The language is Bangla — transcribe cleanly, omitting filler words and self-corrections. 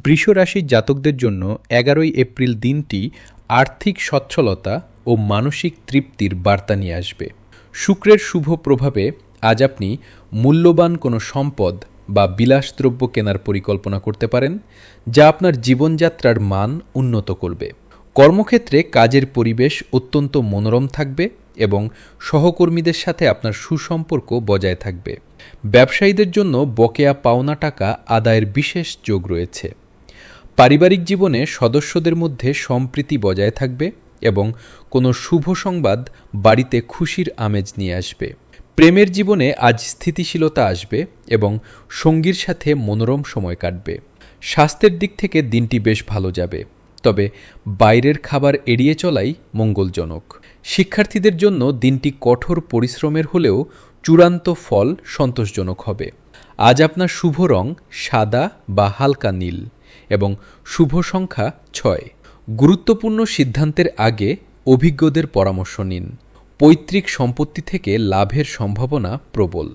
বৃষ রাশির জাতকদের জন্য ১১ই এপ্রিল দিনটি আর্থিক সচ্ছলতা ও মানসিক তৃপ্তির বার্তা নিয়ে আসবে। শুক্রের শুভ প্রভাবে আজ আপনি মূল্যবান কোনো সম্পদ বা বিলাসদ্রব্য কেনার পরিকল্পনা করতে পারেন, যা আপনার জীবনযাত্রার মান উন্নত করবে। কর্মক্ষেত্রে কাজের পরিবেশ অত্যন্ত মনোরম থাকবে এবং সহকর্মীদের সাথে আপনার সুসম্পর্ক বজায় থাকবে। ব্যবসায়ীদের জন্য বকেয়া পাওনা টাকা আদায়ের বিশেষ যোগ রয়েছে। পারিবারিক জীবনে সদস্যদের মধ্যে সম্প্রীতি বজায় থাকবে এবং কোনো শুভ সংবাদ বাড়িতে খুশির আমেজ নিয়ে আসবে। প্রেমের জীবনে আজ স্থিতিশীলতা আসবে এবং সঙ্গীর সাথে মনোরম সময় কাটবে। স্বাস্থ্যের দিক থেকে দিনটি বেশ ভালো যাবে, তবে বাইরের খাবার এড়িয়ে চলাই মঙ্গলজনক। শিক্ষার্থীদের জন্য দিনটি কঠোর পরিশ্রমের হলেও চূড়ান্ত ফল সন্তোষজনক হবে। আজ আপনার শুভ রং সাদা বা হালকা নীল এবং শুভ সংখ্যা ৬। গুরুত্বপূর্ণ সিদ্ধান্তের আগে অভিজ্ঞদের পরামর্শ নিন। পৈতৃক সম্পত্তি থেকে লাভের সম্ভাবনা প্রবল।